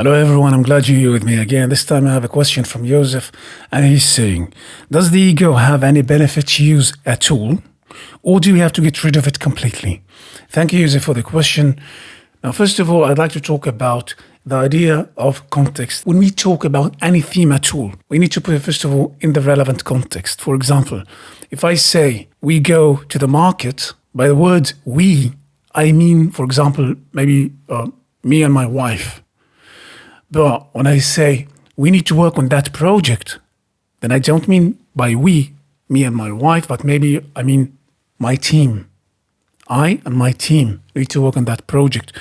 Hello everyone, I'm glad you're here with me again. This time I have a question from Joseph, and he's saying, does the ego have any benefit to use at all, or do we have to get rid of it completely? Thank you, Joseph, for the question. Now, first of all, I'd like to talk about the idea of context. When we talk about any theme at all, we need to put it, first of all, in the relevant context. For example, if I say we go to the market, by the word we, I mean, for example, maybe me and my wife. But when I say we need to work on that project, then I don't mean by we, me and my wife, but maybe I mean my team. I and my team need to work on that project.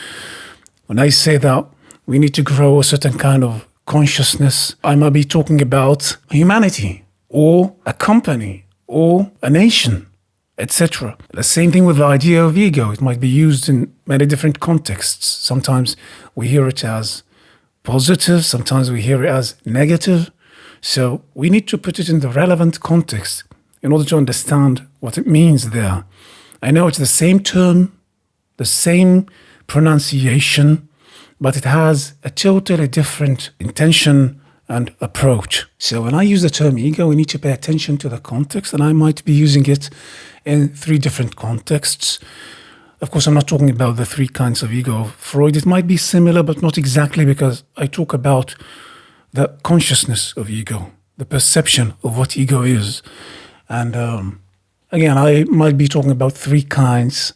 When I say that we need to grow a certain kind of consciousness, I might be talking about humanity or a company or a nation, etc. The same thing with the idea of ego. It might be used in many different contexts. Sometimes we hear it as positive, sometimes we hear it as negative. So we need to put it in the relevant context in order to understand what it means there. I know it's the same term, the same pronunciation, but it has a totally different intention and approach. So when I use the term ego, we need to pay attention to the context, and I might be using it in 3 different contexts. Of course, I'm not talking about the 3 kinds of ego of Freud. It might be similar, but not exactly, because I talk about the consciousness of ego, the perception of what ego is. And again, I might be talking about 3 kinds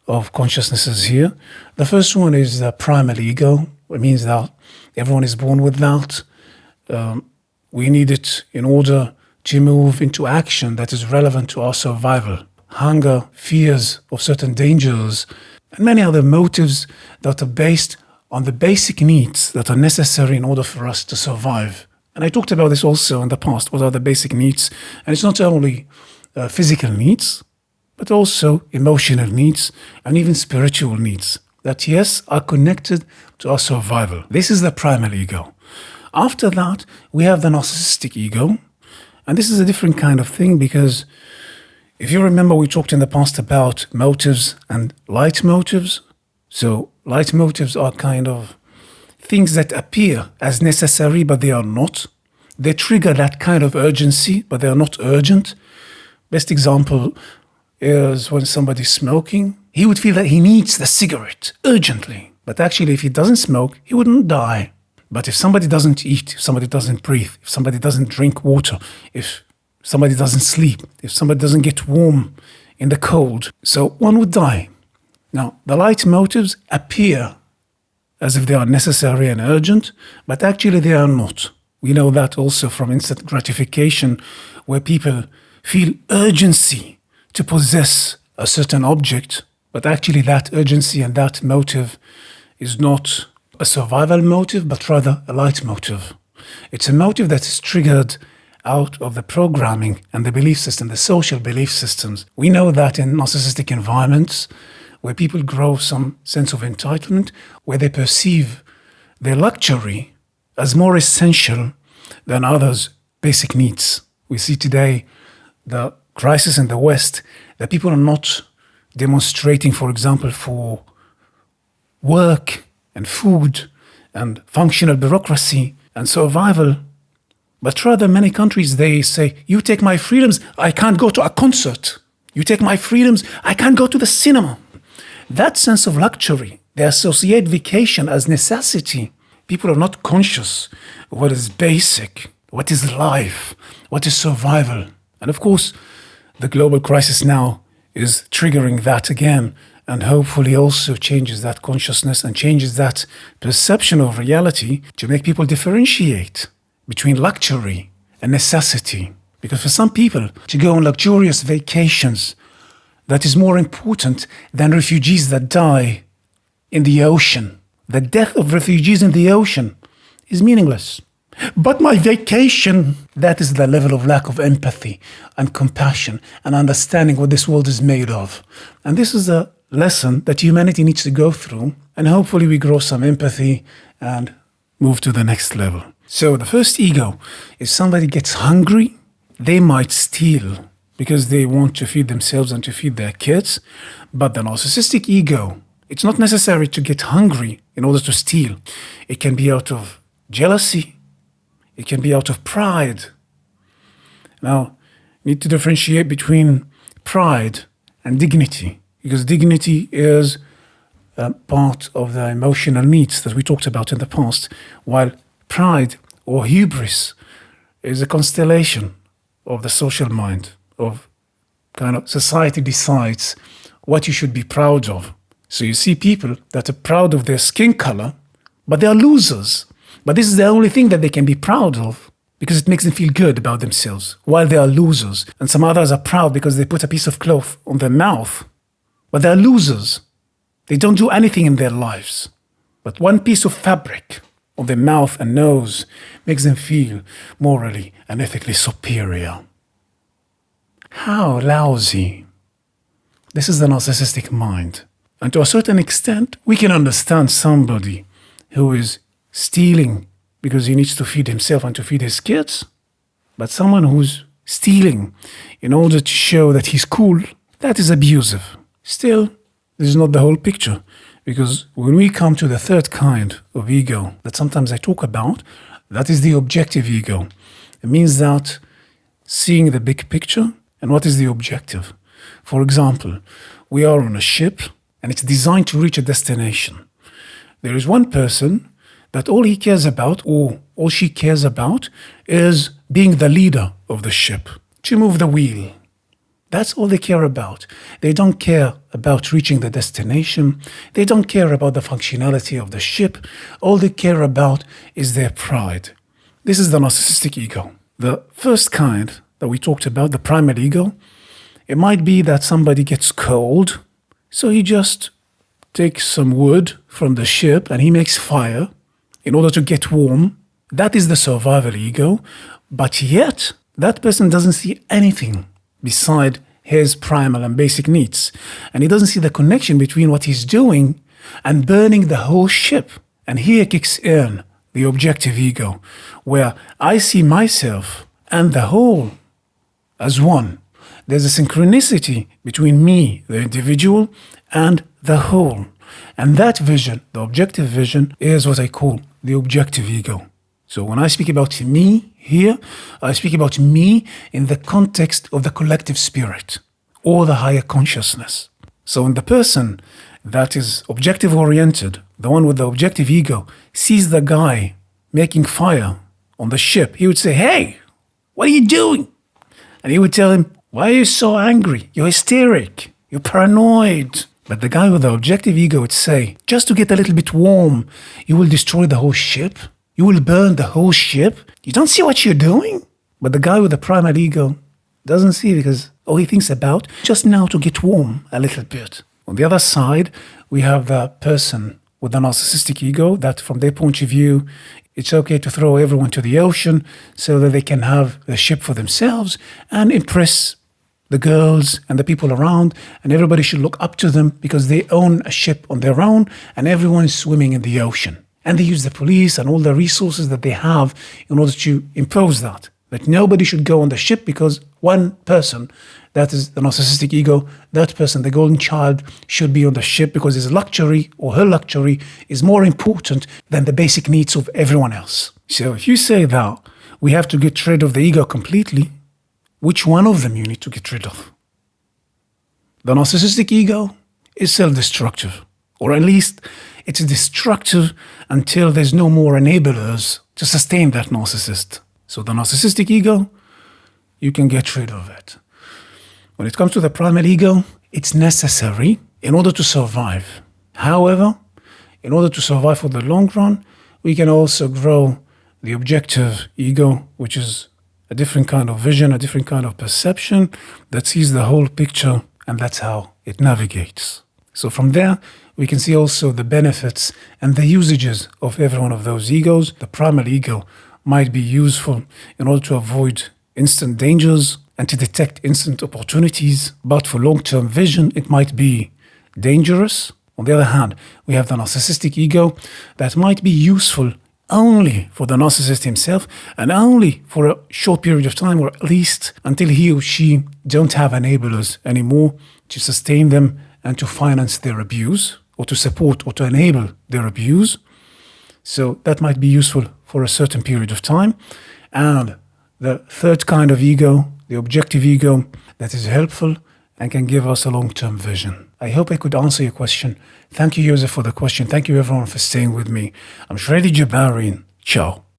of consciousnesses here. The first one is the primal ego. It means that everyone is born with that. We need it in order to move into action that is relevant to our survival. Hunger, fears of certain dangers, and many other motives that are based on the basic needs that are necessary in order for us to survive. And I talked about this also in the past. What are the basic needs? And it's not only physical needs, but also emotional needs and even spiritual needs that, yes, are connected to our survival. This is the primal ego. After that, we have the narcissistic ego. And this is a different kind of thing, because if you remember, we talked in the past about motives and light motives. So light motives are kind of things that appear as necessary, but they are not. They trigger that kind of urgency, but they are not urgent. Best example is when somebody's smoking. He would feel that he needs the cigarette urgently. But actually, if he doesn't smoke, he wouldn't die. But if somebody doesn't eat, if somebody doesn't breathe, if somebody doesn't drink water, if somebody doesn't sleep, if somebody doesn't get warm in the cold, so one would die. Now, the light motives appear as if they are necessary and urgent, but actually they are not. We know that also from instant gratification, where people feel urgency to possess a certain object, but actually that urgency and that motive is not a survival motive, but rather a light motive. It's a motive that is triggered out of the programming and the belief system, the social belief systems. We know that in narcissistic environments, where people grow some sense of entitlement, where they perceive their luxury as more essential than others' basic needs. We see today the crisis in the West, that people are not demonstrating, for example, for work and food and functional bureaucracy and survival, but rather many countries, they say, you take my freedoms, I can't go to a concert. You take my freedoms, I can't go to the cinema. That sense of luxury, they associate vacation as necessity. People are not conscious of what is basic, what is life, what is survival. And of course, the global crisis now is triggering that again, and hopefully also changes that consciousness and changes that perception of reality to make people differentiate between luxury and necessity. Because for some people, to go on luxurious vacations, that is more important than refugees that die in the ocean. The death of refugees in the ocean is meaningless. But my vacation, that is the level of lack of empathy and compassion and understanding what this world is made of. And this is a lesson that humanity needs to go through, and hopefully we grow some empathy and move to the next level. So the first ego, if somebody gets hungry, they might steal because they want to feed themselves and to feed their kids. But the narcissistic ego, it's not necessary to get hungry in order to steal. It can be out of jealousy. It can be out of pride. Now, you need to differentiate between pride and dignity, because dignity is part of the emotional needs that we talked about in the past, while pride or hubris is a constellation of the social mind, of kind of society decides what you should be proud of. So you see people that are proud of their skin color, but they are losers. But this is the only thing that they can be proud of because it makes them feel good about themselves while they are losers. And some others are proud because they put a piece of cloth on their mouth, but they are losers. They don't do anything in their lives. But one piece of fabric on their mouth and nose makes them feel morally and ethically superior. How lousy. This is the narcissistic mind. And to a certain extent, we can understand somebody who is stealing because he needs to feed himself and to feed his kids. But someone who's stealing in order to show that he's cool, that is abusive. Still, this is not the whole picture. Because when we come to the third kind of ego that sometimes I talk about, that is the objective ego. It means that seeing the big picture and what is the objective. For example, we are on a ship and it's designed to reach a destination. There is one person that all he cares about, or all she cares about, is being the leader of the ship, to move the wheel. That's all they care about. They don't care about reaching the destination. They don't care about the functionality of the ship. All they care about is their pride. This is the narcissistic ego. The first kind that we talked about, the primal ego, it might be that somebody gets cold, so he just takes some wood from the ship and he makes fire in order to get warm. That is the survival ego. But yet, that person doesn't see anything beside his primal and basic needs. And he doesn't see the connection between what he's doing and burning the whole ship. And here kicks in the objective ego, where I see myself and the whole as one. There's a synchronicity between me, the individual, and the whole. And that vision, the objective vision, is what I call the objective ego. So when I speak about me here, I speak about me in the context of the collective spirit or the higher consciousness. So when the person that is objective-oriented, the one with the objective ego, sees the guy making fire on the ship, he would say, "Hey, what are you doing?" And he would tell him, "Why are you so angry? You're hysteric. You're paranoid." But the guy with the objective ego would say, "Just to get a little bit warm, you will destroy the whole ship? You will burn the whole ship? You don't see what you're doing?" But the guy with the primal ego doesn't see because all he thinks about just now to get warm a little bit. On the other side, we have the person with the narcissistic ego that from their point of view, it's okay to throw everyone to the ocean so that they can have the ship for themselves and impress the girls and the people around, and everybody should look up to them because they own a ship on their own and everyone is swimming in the ocean. And they use the police and all the resources that they have in order to impose that nobody should go on the ship because one person, that is the narcissistic ego, that person, the golden child, should be on the ship because his luxury or her luxury is more important than the basic needs of everyone else. So if you say that we have to get rid of the ego completely, which one of them you need to get rid of? The narcissistic ego is self-destructive, or at least it's destructive until there's no more enablers to sustain that narcissist. So the narcissistic ego, you can get rid of it. When it comes to the primal ego, it's necessary in order to survive. However, in order to survive for the long run, we can also grow the objective ego, which is a different kind of vision, a different kind of perception that sees the whole picture, and that's how it navigates. So from there, we can see also the benefits and the usages of every one of those egos. The primal ego might be useful in order to avoid instant dangers and to detect instant opportunities, but for long-term vision, it might be dangerous. On the other hand, we have the narcissistic ego that might be useful only for the narcissist himself and only for a short period of time, or at least until he or she don't have enablers anymore to sustain them and to finance their abuse or to support or to enable their abuse. So that might be useful for a certain period of time. And the third kind of ego, the objective ego, that is helpful and can give us a long-term vision. I hope I could answer your question. Thank you, Joseph, for the question. Thank you, everyone, for staying with me. I'm Shredy Jabarin. Ciao.